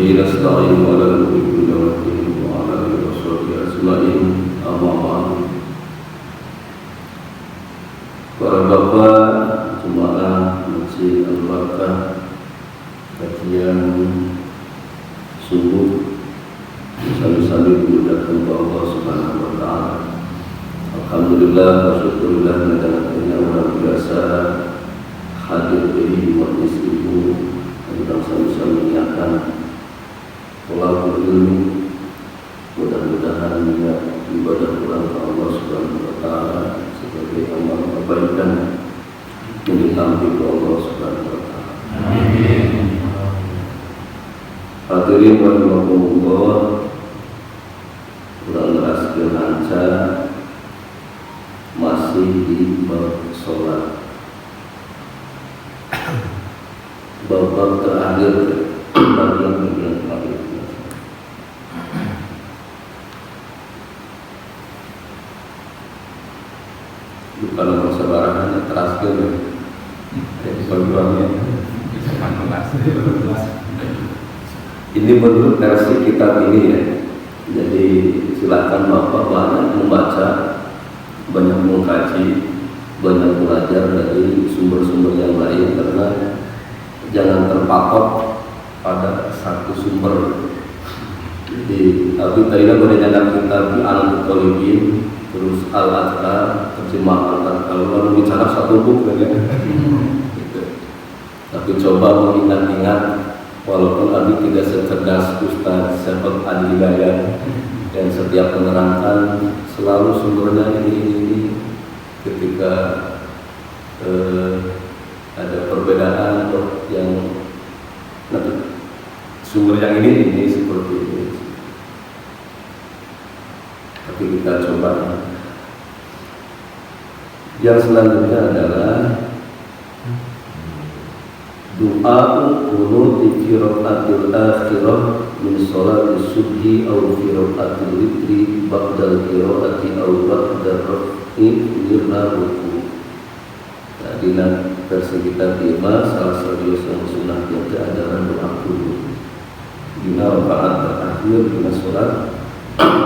وبه نستعين ولا نضل إلا وعلى آله وصحبه أجمعين. Amma ba'du. Para bapak jemaah Masjid Al-Barakah kajian subuh sambil memudahkan Allah Subhanahu wa taala. Alhamdulillah wa syukurillah dengan luar biasa hadir di majlis ibu yang sama-sama mengingatkan pola ilmu. Mudah-mudahan ibadah pulang ke Allah Subhanahu wa taala sebagai amal kebaikan yang ditampi ke Allah Subhanahu wa taala. Amin. Hadirin rahimakumullah, ulang raskin lancar masih di bab sholat. Bab terakhir bagian terakhir. Kalau persebarahannya terakhir jadi perjuangannya ini menurut versi kitab ini ya. Jadi silakan bapak banyak membaca, banyak mengkaji, banyak belajar dari sumber-sumber yang lain, karena jangan terpatok pada satu sumber. Jadi Abi Taina menanyakan kitab Al-Muttalibin, terus Al-Azhar, terjemah Al-Azhar. Kalau lalu bicara satu buku gitu. Tapi coba mengingat-ingat, walaupun Abi tidak secerdas Ustaz Syafaq Al-Hidayat dan setiap menerangkan selalu sumbernya ini. Ketika ada perbedaan atau yang sumber yang ini seperti ini. Tapi kita coba. Yang selanjutnya adalah doa qunut fi rakaatil akhirah min sholati subhi aw fi rakaatil witri ba'da qiraati aw ba'da raf'i mirna ruku. Tadi versi kita terima salah satu yang sunnah itu adalah doa qunut di rakaat terakhir di sholat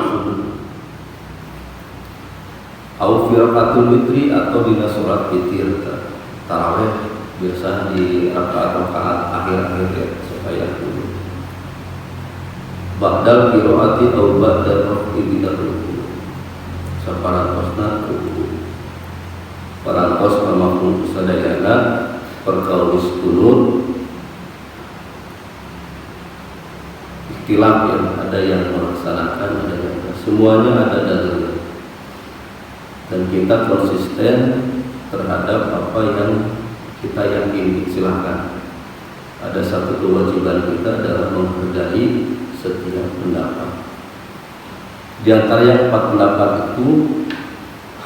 subuh. Au firqatul witri atau di sholat witir tarawih biasa di rakaat-rakaat akhir-akhir ya, supaya dulu ba'dal qiraati au ba'da raf'i ruku saparantos ruku parantos pamaku sadayana perkawis kunut ikhtilaf ya, ada yang melaksanakan, ada yang semuanya ada dalilnya. Dan kita konsisten terhadap apa yang kita yakini. Silahkan. Ada satu kewajiban kita adalah menghargai setiap pendapat. Di antara yang 4 pendapat itu,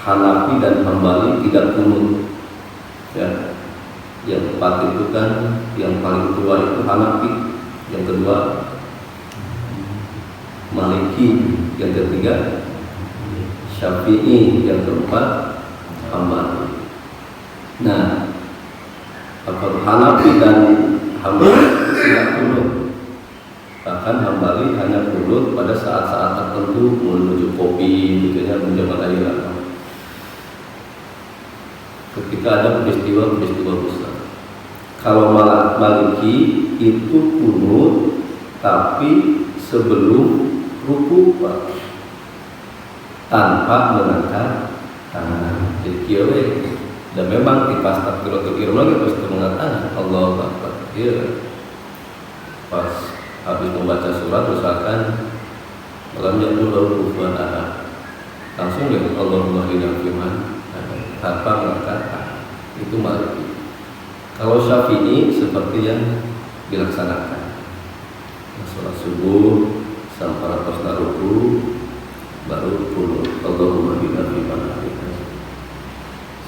Hanafi dan Hambali tidak kunut. Ya. Yang 4 itu kan, yang paling tua itu Hanafi, yang kedua Maliki, yang ketiga Syafi'i, yang keempat Hambali. Nah, Hanafi dan Hambali tidak kunut. Bahkan Hambali hanya kunut pada saat-saat tertentu, menuju kopi, misalnya menjabat air. Ketika ada peristiwa-peristiwa besar. Kalau Maliki itu kunut, tapi sebelum ruku tanpa mengangkat tangan. Jadi dan memang di pas takbiratul ihram lagi pas mengatakan Allahu Akbar. Dia pas habis membaca surat misalkan dalam yakul kufuwan ahad, langsung ya Allahumma inna fiman tanpa mengangkat tangan. Itu Maliki. Kalau Syafi'i seperti yang dilaksanakan sholat subuh sampai pas ruku baru kunut Allahumma inna fiman.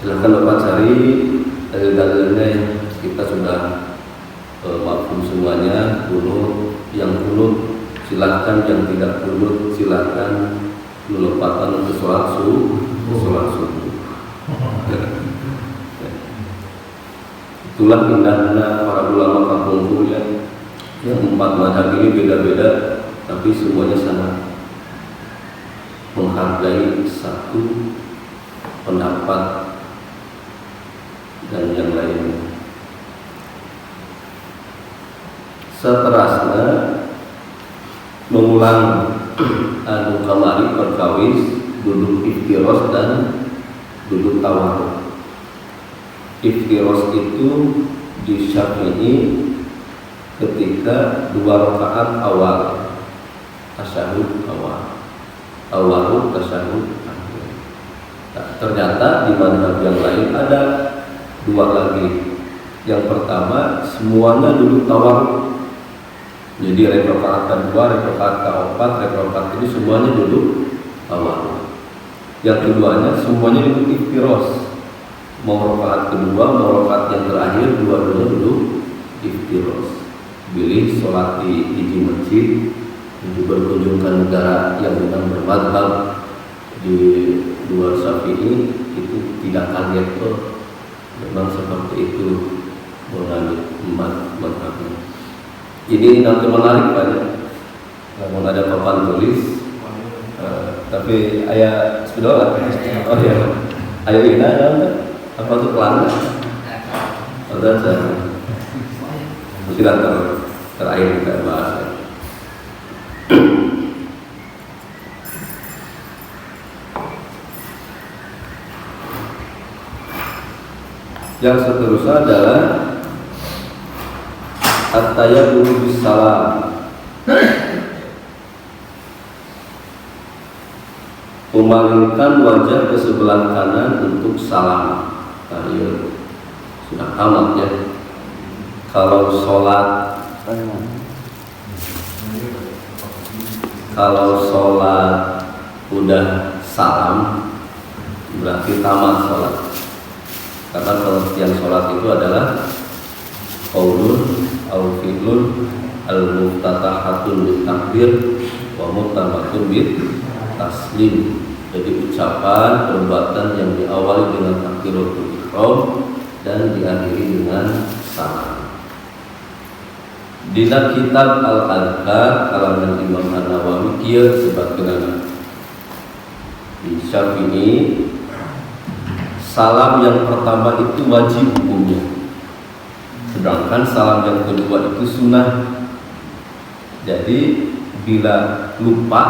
Silahkan Bapak cari dalil-dalilnya yang kita sudah maklum semuanya. Kunut, yang kunut silahkan, yang tidak kunut silahkan melupakan untuk sholat subuh. Itulah indahnya para ulama kampung yang 4 4 mazhab ini beda-beda, tapi semuanya sangat menghargai satu pendapat dan yang lainnya. Seterusnya mengulang anu kamari perkawis duduk iftiros dan duduk tawarruk. Iftiros itu di Syafi'i ketika 2 rakaat awal tasyahud awal, tawarruk tasyahud akhir. Nah, ternyata di mazhab yang lain ada 2 lagi. Yang pertama semuanya duduk tawarruk. Jadi rakaat kedua, rakaat keempat, rakaat ini semuanya duduk tawarruk. Yang keduanya semuanya duduk iftiros. Mau rakaat kedua, mau rakaat yang terakhir, dua-duanya duduk iftiros. Pilih sholat di masjid, berkunjung ke negara yang memang bermadhab di luar Syafi'i, itu tidak kaget tuh. Memang seperti itu menganut madhabnya. Ini nanti menarik banyak. Namun ada papan tulis, tapi ayah sudah. Oh ya, ayah ini ada apa tuh pelanggan? Ada saya. Silakan terakhir kita bahas. Yang seterusnya adalah at-tayammum bis salam. Memalingkan wajah ke sebelah kanan untuk salam. Ayo, sudah tamat ya. Kalau sholat udah salam berarti tamat sholat. Karena pengertian sholat itu adalah qaulun au fi'lun al-muftatahatun bil takbir wa mutamatun bil taslim. Jadi ucapan perbuatan yang diawali dengan takbiratul ihram dan diakhiri dengan salam. Dina kitab Al-Adhkar kalangan Imam An-Nawawi kieu sebatkeunana. Di Syafi'i salam yang pertama itu wajib hukumnya. Sedangkan salam yang kedua itu sunnah. Jadi bila lupa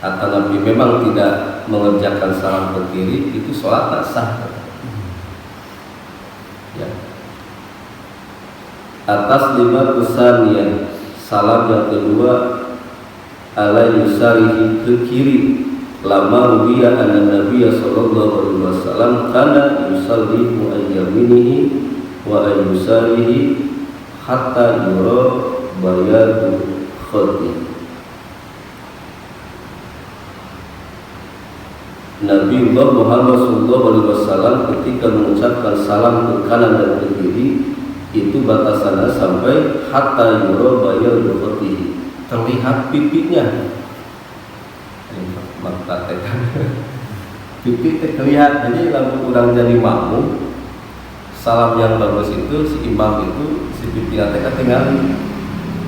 atau Nabi memang tidak mengerjakan salam ke kiri, itu sholat tak sah. Ya. Atas 5 kusaniyah, salam yang kedua ala yusarihi ke kiri. Lama rubiya anna Nabiya sallallahu alaihi wasallam kana yusallimu an yaminihi wa an yusarihi hatta yura bayadu khati. Nabi Muhammad sallallahu alaihi wasallam ketika mengucapkan salam ke kanan dan ke kiri itu batasannya sampai hatta yura bayadu khati, terlihat pipinya. Mempraktekkan pipi terlihat. Jadi lalu kurang jadi makmum, salam yang bagus itu si imam itu si pipi nanti tinggal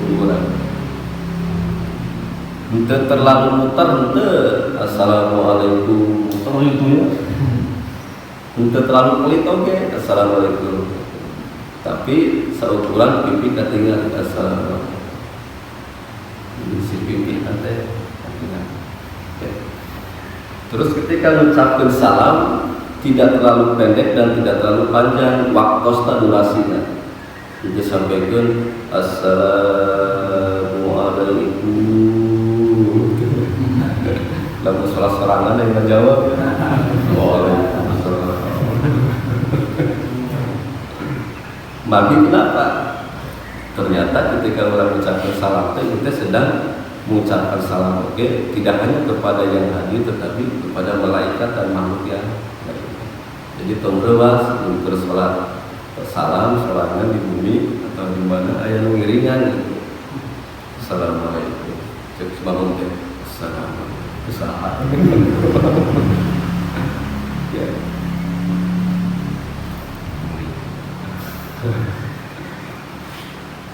ukuran. Ente terlalu muter, ente assalamualaikum, terus itu ya. Ente terlalu pelit oke, assalamualaikum. Tapi seukuran pipi ketinggalan assalamualaikum. Si pipi nanti. Terus ketika mengucapkan salam tidak terlalu pendek dan tidak terlalu panjang, waktu durasinya. Kita sampaikan assalamualaikum. Lalu salah serangan yang menjawab. Waalaikumsalam. Maka kenapa? Ternyata ketika orang mengucapkan salam kita sedang mengucapkan salam tidak hanya kepada yang hadir tetapi kepada malaikat dan makhluk yang lain. Jadi tongrewas untuk sholat salam serangan di bumi atau di mana ayat mengiringan gitu. Assalamualaikum. Cek bangun teh. Assalamualaikum. Ya.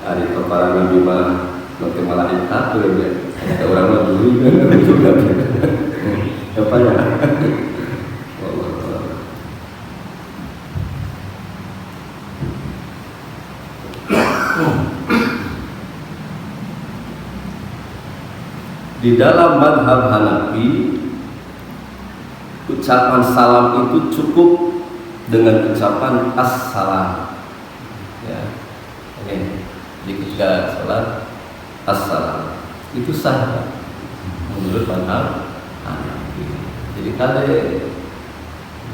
Hari kepala Nabi mah nanti malaikat tuh ya. Ada orang mah dulu kan juga. Apa ya? Di dalam madhab Hanafi, ucapan salam itu cukup dengan ucapan assalam. Ya, ini jika salat assalam itu sah menurut madhab Hanafi. Jadi kalau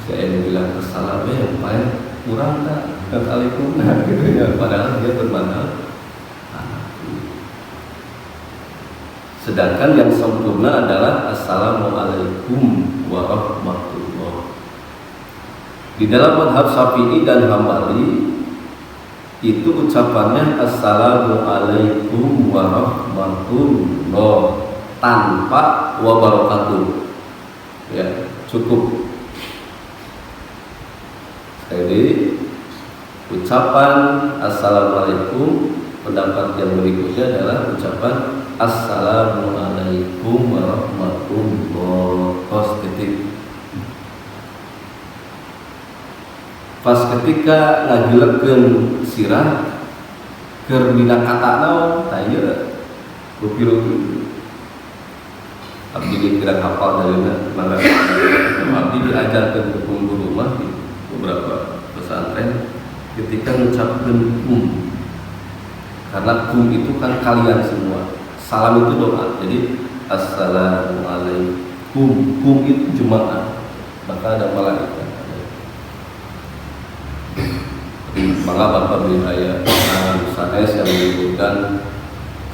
saya bilang assalam ya paling kurang tak assalamualaikum gitu ya, padahal dia bermadhab. Sedangkan yang sempurna adalah assalamualaikum warahmatullah. Di dalam madhab Syafi'i dan Hambali itu ucapannya assalamualaikum warahmatullah tanpa wabarakatuh. Ya, cukup. Jadi ucapan assalamualaikum, pendapat yang berikutnya adalah ucapan assalamualaikum warahmatullahi wabarakatuh. Pas ketika ngajulekeun sirah keur dina kata naon tah ieu rupi-rupi abdi dikira hafal dalilna mangga abdi diajarkeun ke guru mah di beberapa pesantren ketika ngucapkeun karena itu kan kalian semua. Salam itu doa. Jadi assalamualaikum. Itu jemaah. Maka ada malaikat. Maka Bapak beri ayat sanes yang menyebutkan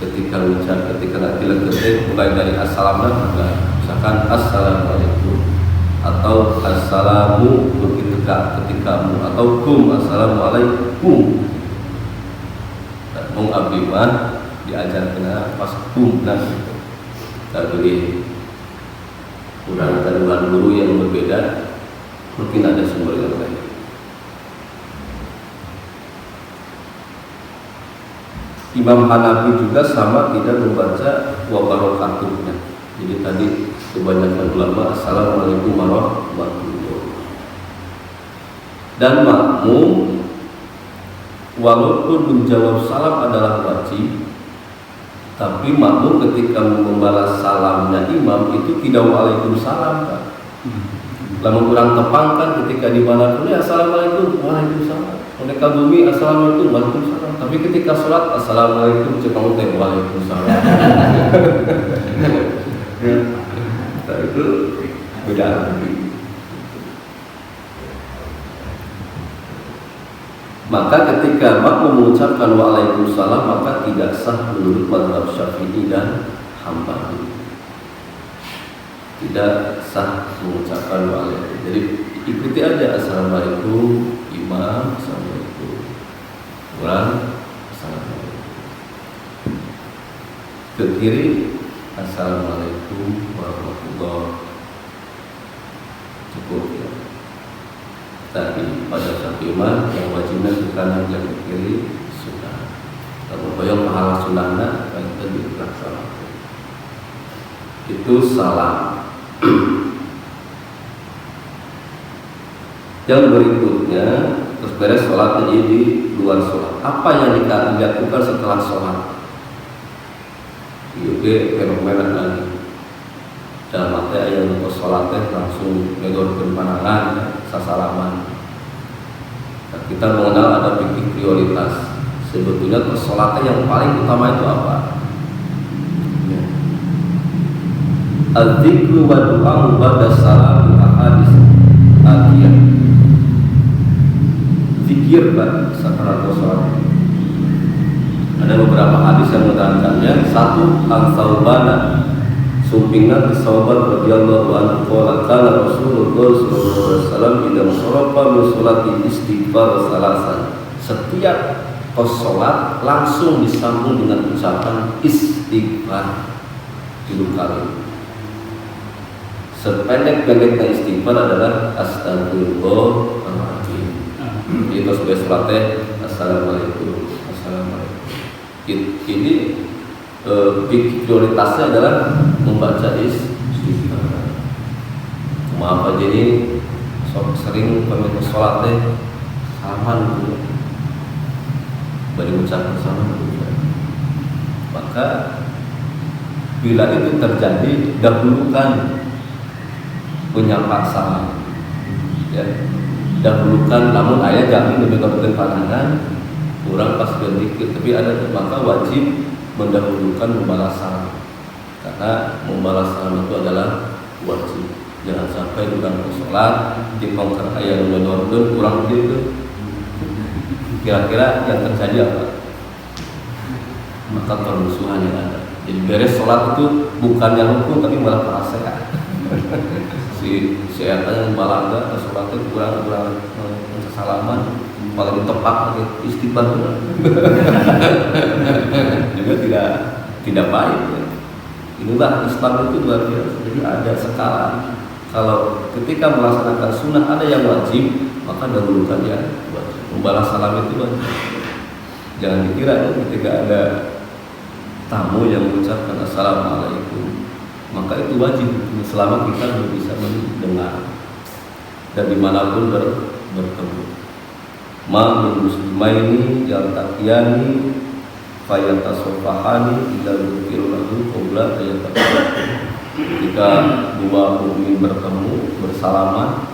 ketika ucap, ketika nanti leketik mulai dari assalamu, misalkan assalamualaikum atau assalamu ketikamu atau kum assalamualaikum. Mung abdi mah diajarkeun pas kumna gitu. Tapi kurang kandungan guru yang berbeda, mungkin ada sumber yang lain. Imam Hanafi juga sama tidak membaca wabarakatuhnya. Jadi tadi kebanyakan ulama assalamualaikum warahmatullahi wabarakatuh. Dan makmum walaupun menjawab salam adalah wajib, tapi makmum ketika membalas salamnya imam itu tidak waalaikumsalam kan. Lamun kurang tepang kan ketika dimanapun ya assalamualaikum waalaikumsalam. Mereka bumi assalamualaikum waalaikumsalam. Tapi ketika sholat assalamualaikum cekang teh waalaikumsalam. Nah, itu beda. Maka ketika makmum mengucapkan waalaikumsalam maka tidak sah menurut mazhab Syafi'i dan Hambali. Tidak sah mengucapkan waalaikumsalam. Jadi ikuti aja assalamualaikum imam, assalamualaikum orang, assalamualaikum. Ke kiri assalamualaikum warahmatullahi wabarakatuh. Cukup ya. Tapi pada saat imam yang wajibnya ke kanan yang ke kiri sunnah. Kalau bayang pahala sunnahnya kita dilaksanakan. Itu salam. Yang berikutnya terus beres sholatnya di luar sholat. Apa yang dilakukan setelah sholat? Itu fenomena lagi. Dalam arti ayat untuk sholatnya langsung ngedorkeun panangan sasalaman. Nah, kita mengenal ada fikih prioritas. Sebetulnya sholatnya yang paling utama itu apa? Al-dzikru wa du'a ba'da salam ahadits atiyah. Zikir setelah sholat. Ada beberapa hadis yang menerangkannya. Satu, Al-Thawbana sumpingan sahabat radhiyallahu anhu qala kana Rasulullah sallallahu alaihi wasallam idza sharafa min sholati istighfar salasan. Setiap sholat langsung disambung dengan ucapan istighfar 3 kali. Sependek-pendeknya istighfar adalah astagfirullahaladzim. Jadi terus sholatnya assalamualaikum, assalamualaikum. Ini prioritasnya adalah membaca istighfar. Maaf aja ini sering pemimpin sholat salaman gitu, baru ucapkan salam gitu. Maka bila itu terjadi, dahulukan penyapa salam, ya, dahulukan. Namun ayah jamin lebih korban pandangan kurang pas berzikir, tapi ada maka wajib mendahulukan membalas salam, karena membalas salam itu adalah wajib. Jangan sampai kurang sholat di pongkar ayah nodor kurang gitu. Kira-kira yang terjadi apa? Maka permusuhan yang ada. Jadi beres sholat itu bukan yang hukum, tapi malah perasaan. si yang balaga ke sholat itu kurang kesalaman, malah ditepak lagi istighfar juga tidak baik. Ya. Inilah Islam itu luar biasa. Jadi ada skala. Kalau ketika melaksanakan sunnah ada yang wajib, maka dahulukan yang wajib. Membalas salam itu wajib. Jangan dikira ketika ada tamu yang mengucapkan assalamualaikum, maka itu wajib selama kita belum bisa mendengar dan dimanapun bertemu. Ma'min muslimaini yaltaqiyani fayatasofahani ila dzikru lahu qabla ayataqiyani. Jika dua mukmin bertemu bersalaman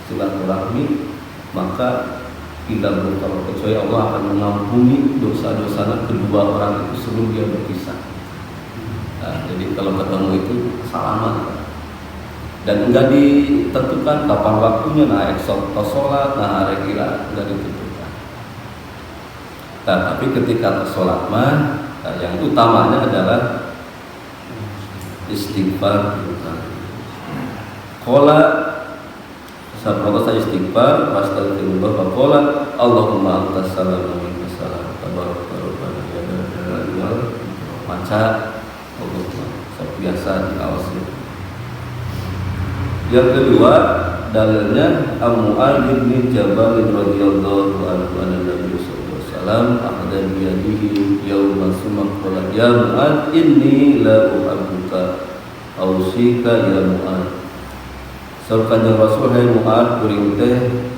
silaturahmi, maka tidak bertemu kecuali Allah akan mengampuni dosa-dosa kedua orang itu sebelum dia berpisah. Nah, jadi kalau ketemu itu salaman dan enggak ditentukan kapan waktunya, naik sholat, hari kira enggak ditentukan. Nah, tapi ketika sholat mah yang utamanya adalah istighfar. Qala sabroka saya istighfar, astagfirullah, faqala Allahumma antas salam wa minkas salam, tabaraka rabbana ya dzal wal maca Allah biasa diawasi. Yang kedua dalilnya Mu'adz bin Jabal radhiyallahu anhu anna Nabi sallallahu alaihi wasallam akhadha bi yadihi yauma summa qala ya Mu'adz inni la uhibbuka ausika ya Mu'adz. Kanjeng Rasul hai Mu'adz kuring teh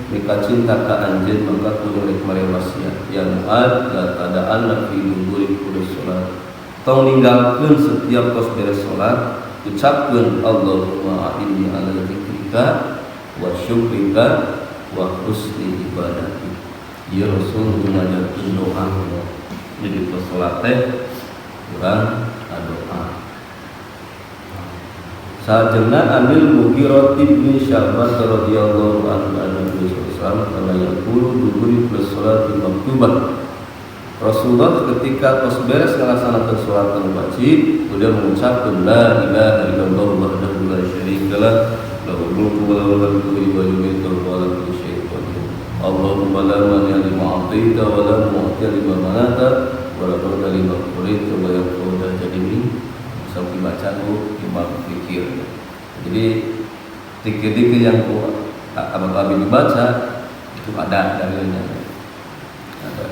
mika cinta ka anjeun mangka kudu rek mare wasiat ya Mu'adz la tada'anna fi duburi kulli salat. Tong ninggalkeun setiap tos beres salat ucapkeun Allahumma a'inni ala dzikrika wa syukrika wa husni ibadati. Ya Rasul ngajarkeun doa. Jadi tos salat teh urang doa. Sajana Anil Mughirah bin Sya'bah radhiyallahu anhu Nabi sallallahu alaihi wasallam kana yaqulu duburi plus salati maktubah. Rasulullah ketika tos beres melaksanakan salat wajib, kemudian mengucapkan la ilaha illallah wahdahu la syarika lah, lahul mulku wa lahul hamdu wa yumiitu wa la kulli syai'in qadir. Allahumma la mani'a lima a'taita wa la mu'tiya lima manata wa la radda lima qadaita wa yanfa'u jadi sampai baca tuh imam fikir. Jadi zikir-zikir yang Abi dibaca itu ada dalilnya. Ada.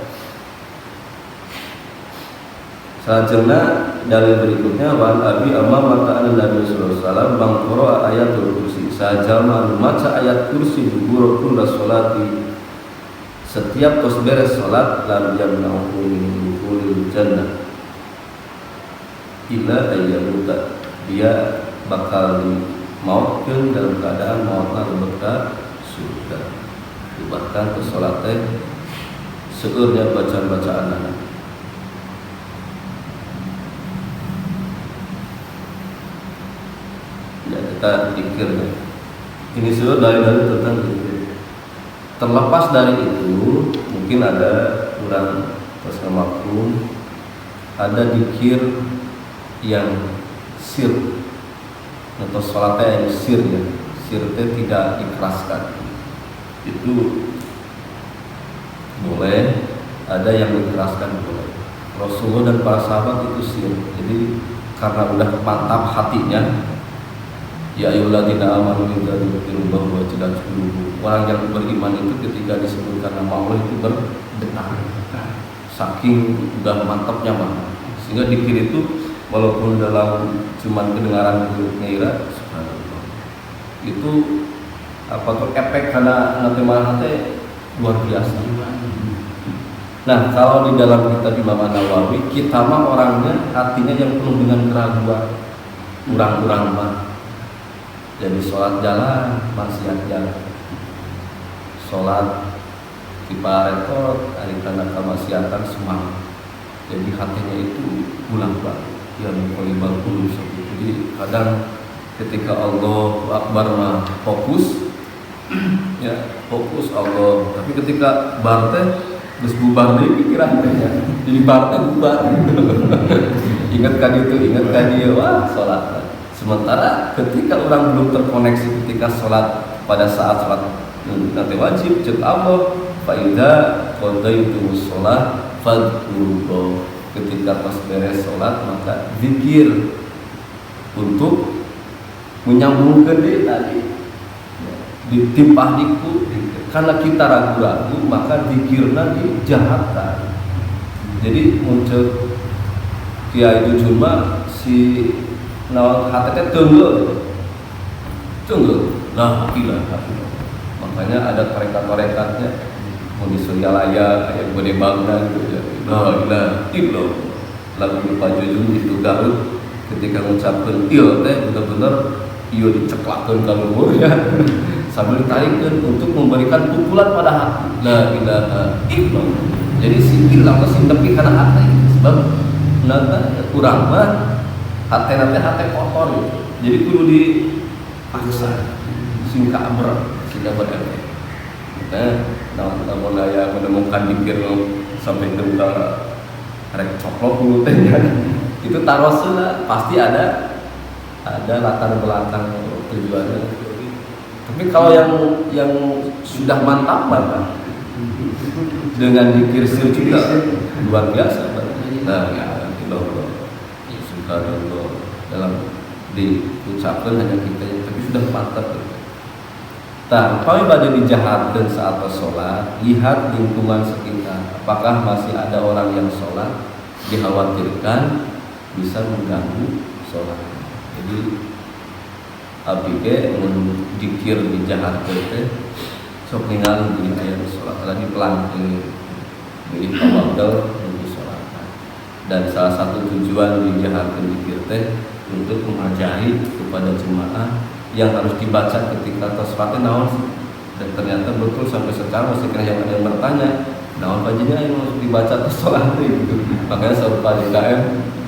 Selanjutnya dalil berikutnya wan Abi Amamah ta'ala Nabi sallallahu alaihi wasallam bangqara ayatul kursi. Sajama membaca ayat kursi dubur kullu sholati. Setiap tos beres salat lam yamna'u min dukhulil jannah. Ila ayyamuta, dia bakal dimautkeun dalam keadaan mautna lebet surga. Bahkan ke salat teh seueurnya bacaan-bacaan. Ya kita pikirnya. Ini seueur dalil-dalil tentang zikir. Terlepas dari itu, mungkin ada kurang mafhum, ada zikir yang sir atau sholatnya yang sir ya, sirnya tidak dikeraskan, itu boleh. Ada yang dikeraskan boleh. Rasulullah dan para sahabat itu sir. Jadi karena udah mantap hatinya, ya ayyuhalladzina amanu idza dzukirallahu wajilat qulubukum. Orang yang beriman itu ketika disebutkan nama Allah itu berdetak. saking udah mantapnya mah, sehingga dikir itu walaupun dalam cuman kedengaran ngira, subhanallah, itu apa tuh efek karena nanti malah luar biasa. Nah, kalau di dalam kitab Imam Nawawi, kita mah orangnya hatinya yang penuh dengan keraguan, kurang-kurang mah. Jadi sholat jalan, maksiat jalan. Sholat diparetot, hari tanda kemaksiatan semangat. Jadi hatinya itu ulang-ulang. Yang kolibal kulub seperti itu. Jadi kadang ketika Allah Akbar mah fokus, ya fokus Allah. Tapi ketika barte terus bubar deh pikiran ya. Jadi barte bubar. Ingatkan itu, ingatkan dia, wah sholat. Sementara ketika orang belum terkoneksi ketika sholat pada saat sholat nanti wajib cek Allah, faida qadaitu sholat fadkurullah. Ketika pas beres sholat maka zikir untuk menyambungkan dia tadi ditimpah diku, karena kita ragu-ragu maka zikirna dijahatkan. Jadi muncul Kiai itu cuma si nawan hati tunggul nah ilaha. Makanya ada tarekat-tarekatnya mau di Suryalaya kayak Gede Bangdan gitu ya. La ilaha illallah. Lagu Pak Jujun itu Garut ketika mengucapkan il teh benar-benar iyo diceklakeun ka luhur ya. Sambil ditarikkeun untuk memberikan pukulan pada hati. La ilaha illallah. Jadi si ilang masih nepi kana hati sebab nana kurang mah hati kotor gitu. Jadi kudu dipaksa singka berat sehingga berefek. Namun saya menemukan dikir sampai ke rek coplok dulu itu tarosnya pasti ada latar belakang tujuannya. Tapi kalau yang sudah mantap banget dengan dikir juga luar biasa. Nah, ya Allah subhanallah dalam diucapkan hanya kita tapi sudah mantap. Nah, kalau pada dijahatkan saat sholat, lihat lingkungan sekitar. Apakah masih ada orang yang sholat? Dikhawatirkan bisa mengganggu sholat. Jadi, abike dikir dijahatkan teh, sok ningali di ayat sholat. Tadi pelan di tawadul untuk sholat. Dan salah satu tujuan dijahatkan dikir teh untuk mengajahi kepada jemaah yang harus dibaca ketika tasawufnya naon sih, dan ternyata betul sampai sekarang masih kira yang ada yang bertanya naon bajinya yang harus dibaca tasawuf gitu. Makanya serupa di KM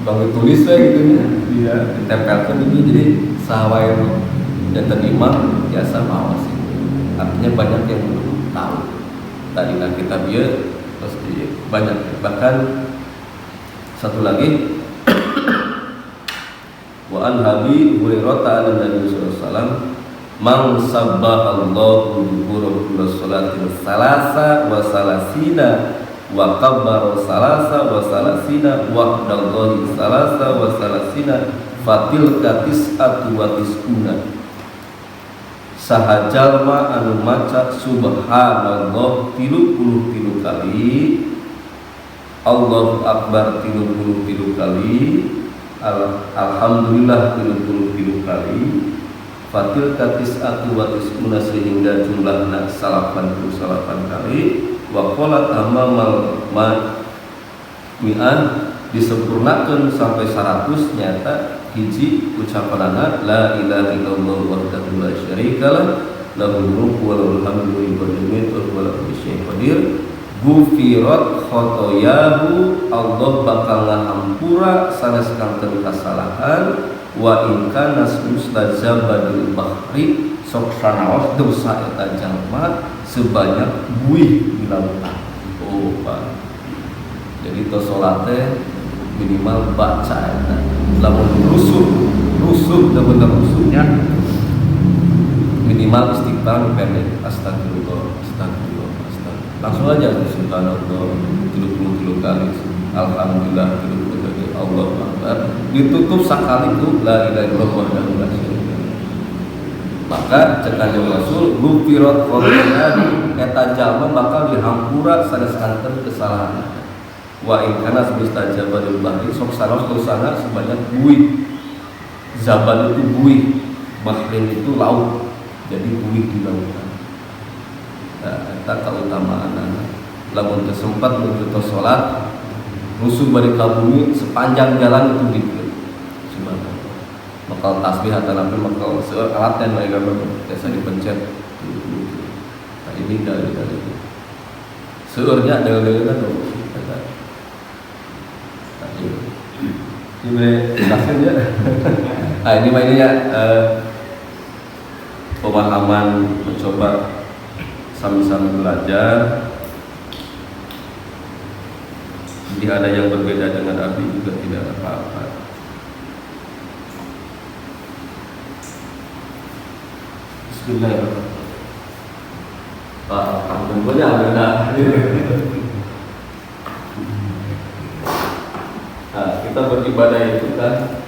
bangun tulis gitu ya, ditempelkan ini jadi sawai dan terima biasa mau sih. Artinya banyak yang belum tahu. Tadi kan kita biar terus banyak bahkan satu lagi wa an Abi Hurairah ta'ala Nabi sallallahu alaihi wasallam man sabbahallahu bi salatin salasa wa salasina wa kabbara salasa wa salasina wa hadallahi salasa wa salasina fatilka tis'atu wa tis'una. Sahajalma anu maca subhanallah 33 kali, Allahu akbar 33 kali, alhamdulillah 33 kali, fatil katis atu wa tis'una sehingga jumlahnya 88 kali, wa qala tamamal mi'an disempurnakan sampai 100 nyata hiji ucapanana la ilaha illallah wahdahu la syarikalah lahul mulku wa lahul hamdu wa huwa ala kulli syai'in qadir. Gufirat khotoyahu, Allah bakal ngahampura sanes kanten kasalahan, wa in kana mustajabadul bahri sok sanaos dosa eta jalma sebanyak buih di lautan. Oh, Pak. Jadi to salat teh minimal baca eta. Lamun rusuh bener rusuhnya minimal istighfar pendek astagfirullah. Langsung aja subhanallah 33 kali, alhamdulillah 33 kali, Allahu akbar, ditutup sakali itu la ilaha illallah wahdahu la syarika lah. Maka cek Kanjeng Rasul gufirat khotoyahu eta jalma bakal dihampura sanes kanten kesalahan. wa in kana mustajabul bahri sok saros sana sebanyak buih. Zaban itu buih, bahrin itu laut, jadi buih di lautan. Nah, kita keutamaan lamun tersempat menuju sholat rusuh balik ke bumi sepanjang jalan itu dikir. Subhanallah. Makal tasbih atau apa makal seueur alat dan mereka biasa dipencet. Nah, ini dari seurnya dalil itu kata. Ini hasilnya. Ah ini mainnya pemahaman mencoba sami-sami belajar. Jadi ada yang berbeda dengan Abi juga tidak apa-apa. Bismillahirrahmanirrahim. Alhamdulillah ada. Nah, kita beribadah itu kan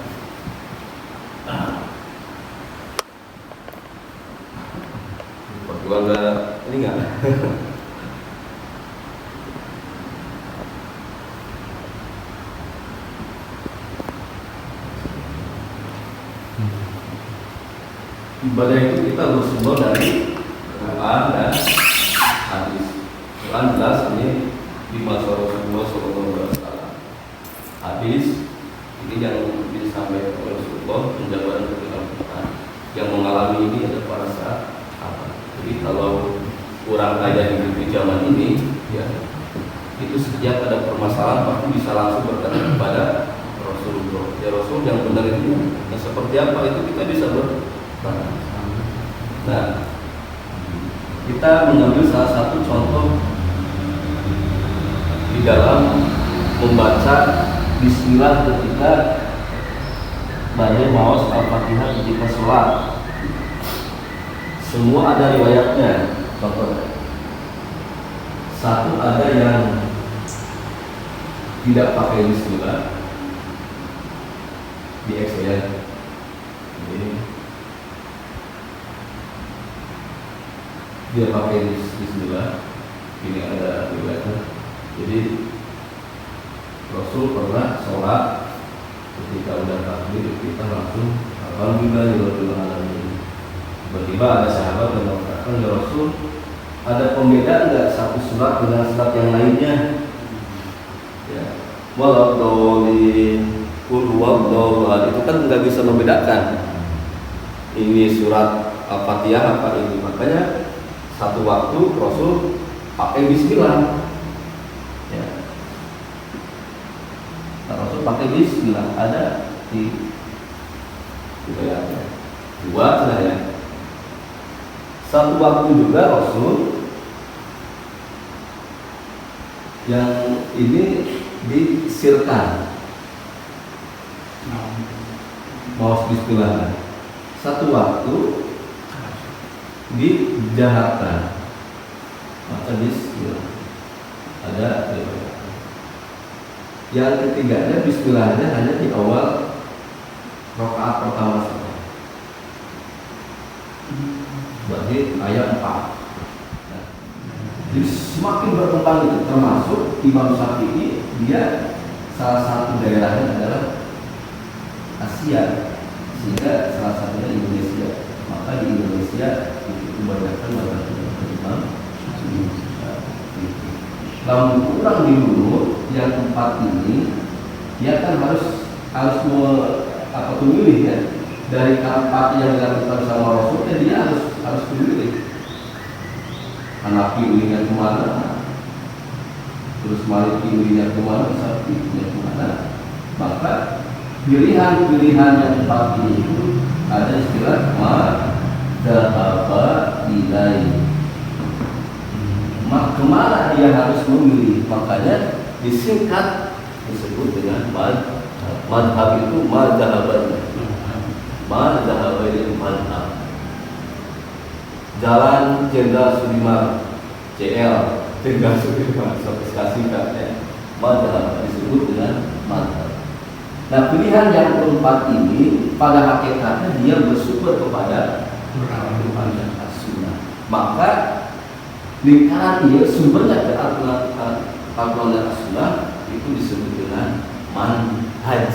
keluarga ini enggak? Ibadah itu kita bersumber dari Quran dan hadis. Quran jelas ini di masa Rasulullah SAW. Hadis ini yang disampaikan oleh Rasulullah penjabaran kehidupan kita. Yang mengalami ini ada para sahabat. Jadi kalau kurang kaya di zaman ini, ya itu setiap ada permasalahan pasti bisa langsung bertanya kepada Rasulullah. Ya Rasul yang benar itu, nah, seperti apa itu kita bisa bertanya. Nah, kita mengambil salah satu contoh di dalam membaca Bismillah ketika maos Al-Fatihah ketika sholat. Semua ada riwayatnya. Contohnya, satu ada yang tidak pakai Bismillah di X ya. Ini dia pakai Bismillah. Ini ada riwayatnya. Jadi Rasul pernah sholat ketika udah takbir kita langsung alhamdulillah alamin. Tiba-tiba ada sahabat yang mengatakan, ya Rasul, ada pembeda enggak satu surat dengan surat yang lainnya? Ya, waladhdallin, qul huwallahu itu kan nggak bisa membedakan ini surat Al-Fatihah apa ini. Makanya satu waktu Rasul pakai Bismillah. Ya. Nah, Rasul pakai Bismillah ada di riwayatnya. Dua sudah ya. Satu waktu juga Rasul yang ini disirkan maos Bismillah. Satu waktu dijahatkan maka Bismillah ada yang ketiganya Bismillahnya hanya di awal rakaat pertama saja. Berarti ayat 4. Nah, jadi semakin berkembang itu, termasuk Imam Syafi'i dia salah satu daerahnya adalah Asia, sehingga salah satunya Indonesia. Maka di Indonesia itu kebanyakan Imam Syafi'i. Namun kurang di dulu yang 4 ini dia kan harus memilih ya. Dari keempat yang dilakukan sama Rasulnya dia harus pilih. Hanafi pilihnya kemana, terus Maliki pilihnya kemana, Syafi'i pilihnya kemana. Maka pilihan-pilihan yang 4 ini itu ada istilah madzhaba ilai. Kemana dia harus memilih? Makanya disingkat disebut dengan madhab itu madzhabanya. Madzhab itu madhab. Jalan Jenderal Sudirman, CL Jenderal Sudirman, sofistikasi katanya. Madhab disebut dengan madhab. Nah, pilihan yang keempat ini pada hakikatnya dia bersumber kepada Al-Quran dan As-Sunnah. Maka lingkaran dia sumbernya ke Al-Quran dan As-Sunnah itu disebut dengan manhaj.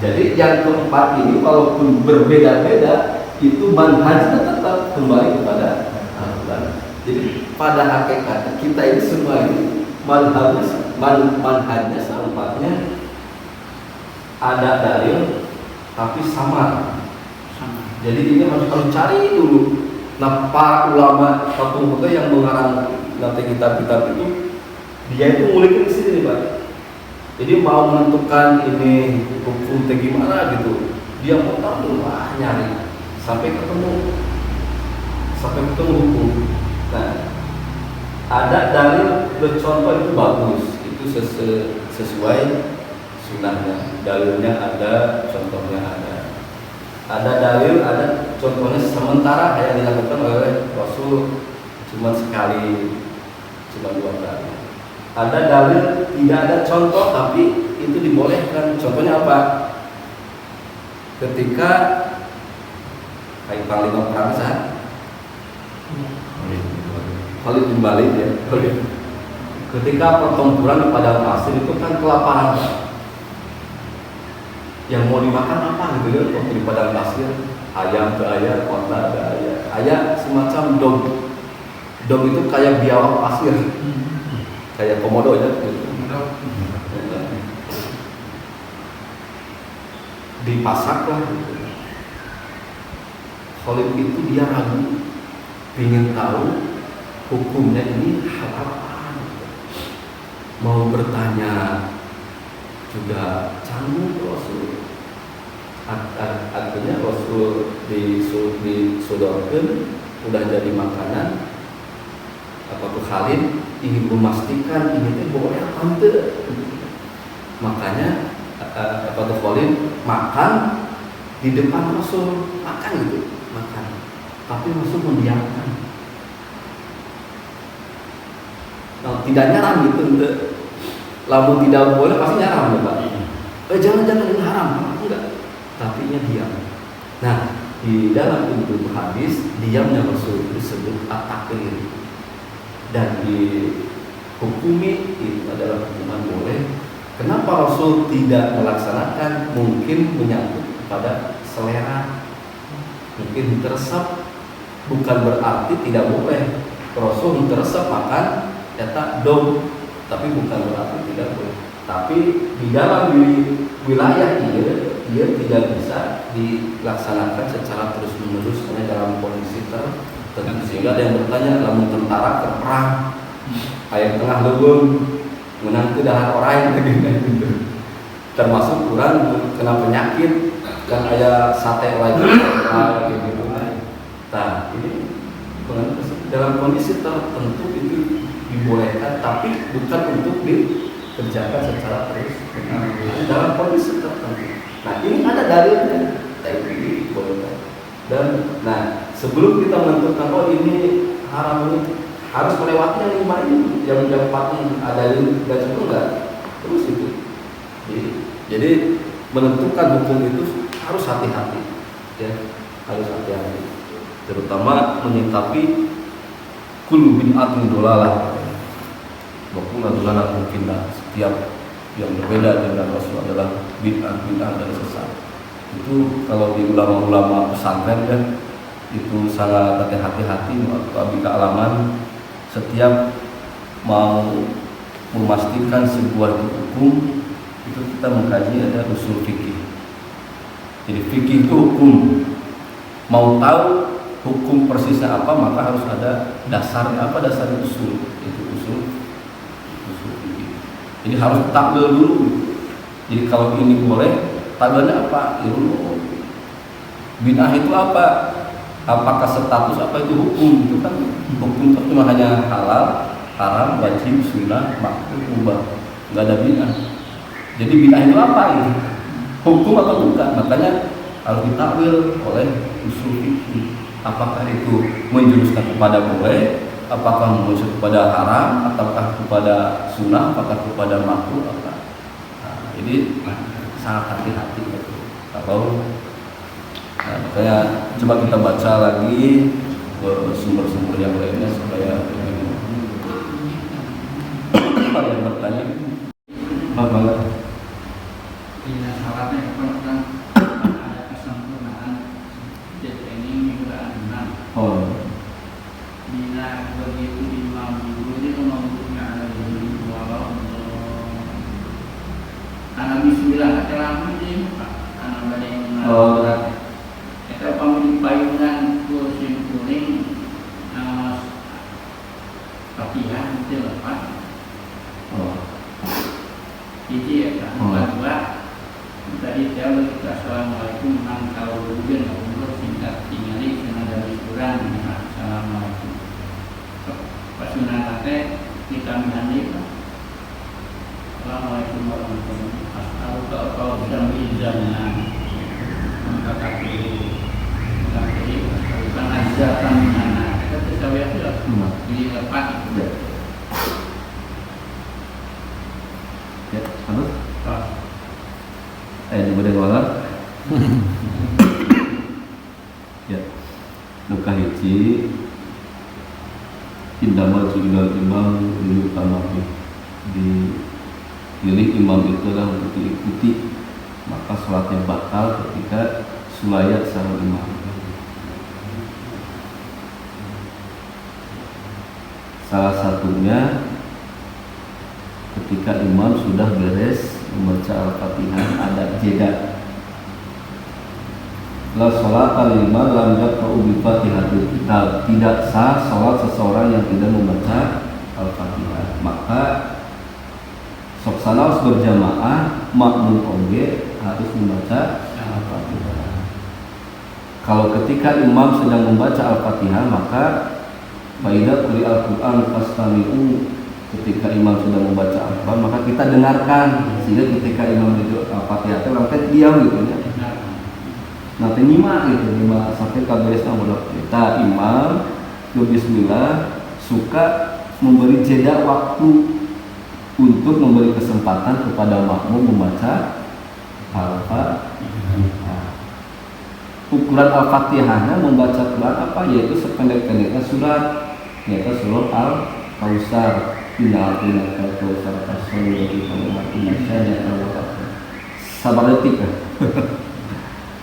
Jadi yang keempat ini walaupun berbeda-beda, itu manhajnya tetap kembali kepada Al-Quran. Jadi pada hakikatnya kita ini semua ini manhajnya seempatnya ada dalil tapi sama. Jadi ini harus cari dulu. Nah, para ulama Fathul Mughni yang mengarang nanti kitab-kitab itu, dia itu ngulik di sini nih, Pak. Jadi mau menentukan ini hukum gimana gitu, dia mau tahu nyari sampai ketemu hukum. Nah, ada dalil contoh itu bagus, itu sesuai sunnahnya. Dalilnya ada, contohnya ada. Ada dalil, ada contohnya, sementara yang dilakukan oleh Rasul cuma sekali, cuma 2 kali. Ada dalil tidak ada contoh tapi itu dibolehkan. Contohnya apa? Ketika Panglima Perang Khalid bin Walid ya. Ketika pertempuran di padang pasir itu kan kelaparan. Yang mau dimakan apa gitu ya? Waktu di padang pasir, ayam ke ayam, onta ke ayam. Ayam semacam dog. Dog itu kayak biawak pasir. Kayak komodo ya gitu. Dipasak lah gitu. Khalid itu dia ragu, ingin tahu hukumnya ini hal apa. Mau bertanya juga canggung Rasul. Artinya Rasul disodorkan udah jadi makanan. Apakah Khalid ingin memastikan ini boleh apa enggak? Makanya apakah Khalid makan di depan Rasul, makan gitu, makan. Tapi Rasul mendiamkan. Nah, tidak nyaram gitu, enggak. Lalu tidak boleh pasti nyaram ya, Pak. Jangan ini haram, enggak. Tapi diam. Nah, di dalam ilmu hadis diamnya Rasul disebut at-taqrir. Dan dihukumi itu adalah hukuman boleh. Kenapa Rasul tidak melaksanakan? Mungkin menyangkut pada selera, mungkin teresap. Bukan berarti tidak boleh. Rasul teresap makan eta dom, tapi bukan berarti tidak boleh. Tapi di dalam wilayah dia tidak bisa dilaksanakan secara terus menerus karena dalam kondisi tertentu. Sehingga ada yang bertanya, lamun tentara ke perang, ayam tengah leuweung menang ke dahar orang gitu. Termasuk kurang kena penyakit kan aya sate lagi gitu. Nah, ini dalam kondisi tertentu itu dibolehkan, tapi bukan untuk dikerjakan secara terus. Dalam kondisi tertentu. Nah, ini ada dalilnya. Tapi bolehkan. Dan nah, sebelum kita menentukan ini haram, ini harus melewati yang 5 ini, yang 4 ini ada ini dan cukup enggak? Terus itu. Jadi menentukan hukum itu harus hati-hati, ya, harus hati-hati. Terutama menyikapi kullu bid'atin dolalah. Bahwa dolalah mungkinlah setiap yang berbeda dengan Rasul adalah bid'ah dan sesat. Itu kalau di ulama-ulama pesantren kan itu sangat hati-hati waktu kealaman setiap mau memastikan sebuah hukum itu kita mengkaji ada usul fikih. Jadi fikih itu hukum. Mau tahu hukum persisnya apa maka harus ada dasarnya apa, dasarnya usul. Itu usul fikih. Jadi harus takwil dulu. Jadi kalau ini boleh, takwilnya apa? Ilmu. Bid'ah itu apa? Apakah status apa itu hukum? Itu kan hukum itu cuma hanya halal, haram, wajib, sunnah, makruh, mubah. Enggak ada bid'ah. Jadi bid'ah itu apa ini? Hukum atau bukan? Makanya harus ditakwil oleh usul fikih. Apakah itu menjuruskan kepada boleh, apakah menjuruskan kepada haram, ataukah kepada sunnah, apakah kepada makruh, apa? Nah, jadi sangat hati-hati gitu. Kalau makanya coba kita baca lagi sumber-sumber yang lainnya supaya yang bertanya banget. Bila salatnya kan ada kesempurnaan ini juga enam. Oh. Bila begitu imam dulu dia mengumpulnya ada di walau karena bismillah lama dia karena ada yang mengalir. Kita pamuli payungan kursi kuning Fatihah itu lepas. Oh. Jadi ya kan kedua tadi jauh kita assalamualaikum enam kalau hujan umur singkat tinggali karena dari kurang assalamualaikum. Pasungan teh kita mandi assalamualaikum warahmatullahi wabarakatuh. Kalau bisa izannya kata dulu nanti bukan aja mana kita saya di lepas itu. Ya, anu? Di badan walar. Ya. Nuka hiji indama ju'ilal imam liyutamabi. Dipilih imam itu adalah untuk diikuti, maka sholatnya batal ketika sulayat sama imam. Salah satunya ketika imam sudah beres membaca Al-Fatihah ada jeda. La sholata liman lam yaqra'u bi Fatihatil Kitab. Tidak sah salat seseorang yang tidak membaca Al-Fatihah. Maka soksana harus berjamaah, makmum oge harus membaca Al-Fatihah. Kalau ketika imam sedang membaca Al-Fatihah, maka Faidah quri al-Quran fastami'u. Ketika imam sudah membaca Al-Quran, maka kita dengarkan. Sehingga ketika imam itu Al-Fatihah orang teh diam gitu ya. Nanti nyimak gitu, nyimak sampai kaberesna bodoh. Kita imam bismillah suka memberi jeda waktu untuk memberi kesempatan kepada makmum membaca Al-Fatihah. Ukuran Al-Fatihahnya membaca Quran apa? Yaitu sependek-pendeknya surat, yaitu surat Al-Kausar. Inna al-Kausar kasih dari umat Indonesia dan sabar detik kan.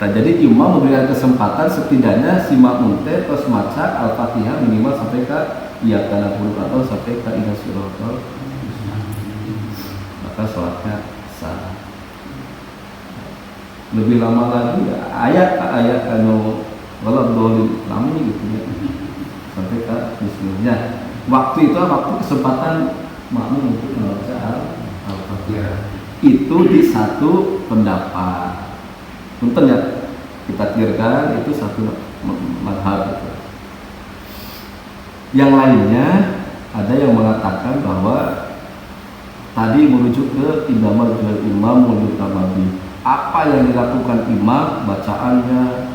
Nah, jadi imam memberikan kesempatan setidaknya si makmum terus maca Al-Fatihah minimal sampai ke iyyaka na'budu atau sampai ke ihdinas siratal mustaqim. Maka sholatnya sah. Lebih lama lagi ayat anu walau dolin lama gitu ya sampai ke bismillah. Waktu itu waktu kesempatan makmum untuk membaca Al-Fatihah. Itu di satu pendapat. Punten ya, kita clearkan itu satu mazhab itu. Yang lainnya ada yang mengatakan bahwa tadi merujuk ke indama jual imam mujutamabi. Apa yang dilakukan imam, bacaannya,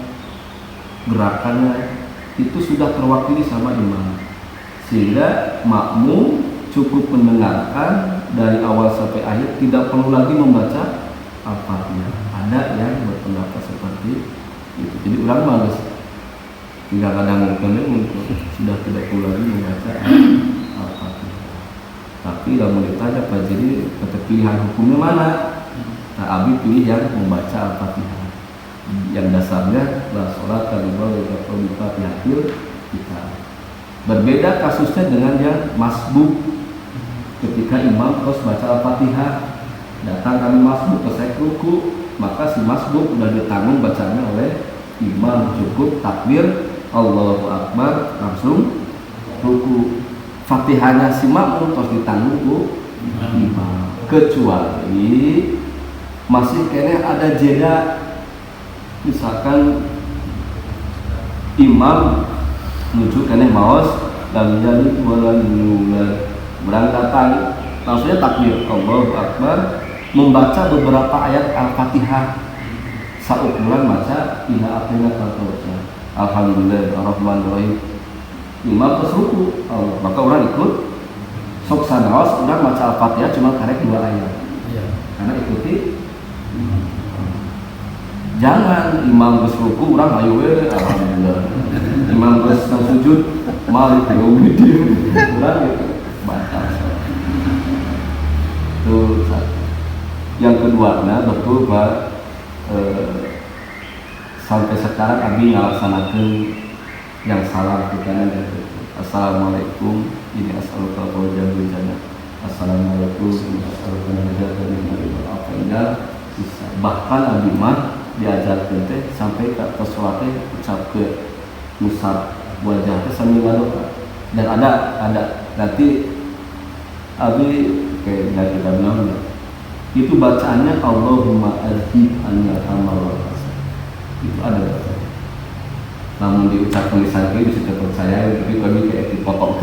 gerakannya itu sudah terwakili sama imam. Sehingga makmum cukup mendengarkan dari awal sampai akhir, tidak perlu lagi membaca Al-Fatihah. Ada yang berpendapat seperti itu. Jadi orang bagus tinggal kadang untuk sudah tidak perlu lagi membaca Al-Fatihah. Tapi kalau ditanya Pak jadi pilihan hukumnya mana? Nah, Abi pilih yang membaca Al-Fatihah. Yang dasarnya la sholat kalimat wa Fatihatil Kitab. Berbeda kasusnya dengan yang masbuk. Ketika imam terus baca Al-Fatihah, datang kami masbuk ke sekruku, maka si masbuk sudah ditanggung bacanya oleh imam, cukup takbir Allahu Akbar langsung ruku. Fatihahnya si makmum terus ditanggung imam. Kecuali masih kayaknya ada jeda, misalkan imam menuju kene maos lam yalid walam yulad, berangkatan langsungnya takbir Allahu Akbar, membaca beberapa ayat Al-Fatihah saukuran baca inna atina al-Kautsar alhamdulillah arrahmanir rahim. Imam terus ruku, maka orang ikut sok sanaos orang baca Al-Fatihah cuma karek 2 ayat. Karena ikuti jangan imam geus ruku urang ayo we alhamdulillah. Imam geus sujud malik yaumiddin urang gitu batal. Tuh satu. yang kedua, nah betul Pak, sampai sekarang Abi ngalaksanakan yang salah kita nanti. Assalamualaikum, ini assalamualaikum warahmatullahi wabarakatuh. Assalamualaikum, assalamualaikum warahmatullahi wabarakatuh. Bahkan Abi mah diajarkan teh sampai ke pesuatu ucap ke musab wajah teh sambil ngadoa. Dan ada nanti Abi kayak dari kita bilang itu bacaannya Allahumma adhib anna amal itu ada bacaan. Namun diucapkan lisan kiri bisa terpercaya, tapi kami kayak dipotong.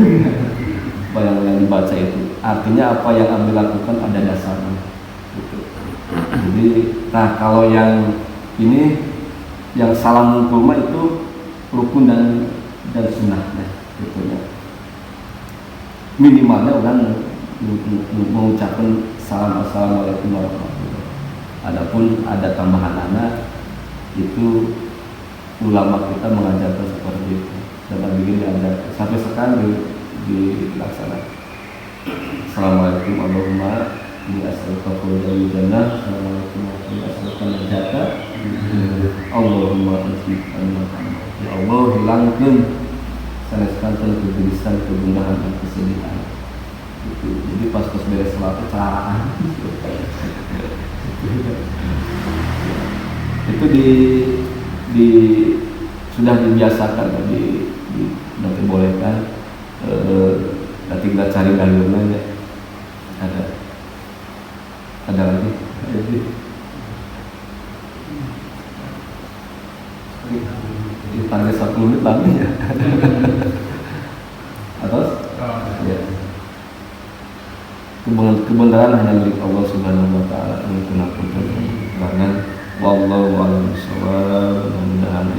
Yang dibaca itu artinya apa yang Abi lakukan ada dasarnya. Gitu. Jadi, nah kalau yang ini yang salam mungkul mah itu rukun dan sunnahnya, gitu ya. Minimalnya orang mengucapkan salam assalamualaikum warahmatullahi wabarakatuh. Adapun ada tambahan anak itu ulama kita mengajarkan seperti itu dan begini ada sampai sekarang dilaksanakan. Assalamualaikum Allahumma inni as'aluka khairal jannah. Assalamualaikum warahmatullahi wabarakatuh. Allahumma anzil anna ya Allah hilangkan saneskankan kegelisahan, kegundahan dan kesedihan. Itu. Jadi pas beres salat caraan itu di sudah dibiasakan nanti bolehkan nanti kita cari dalilnya ada lagi dipanggil 1 menit lagi ya atas ya. Kebenaran hanya milik Allah Subhanahu wa taala. Ini kenapa? Karena wallahu a'lam bishawab. Mudah-mudahan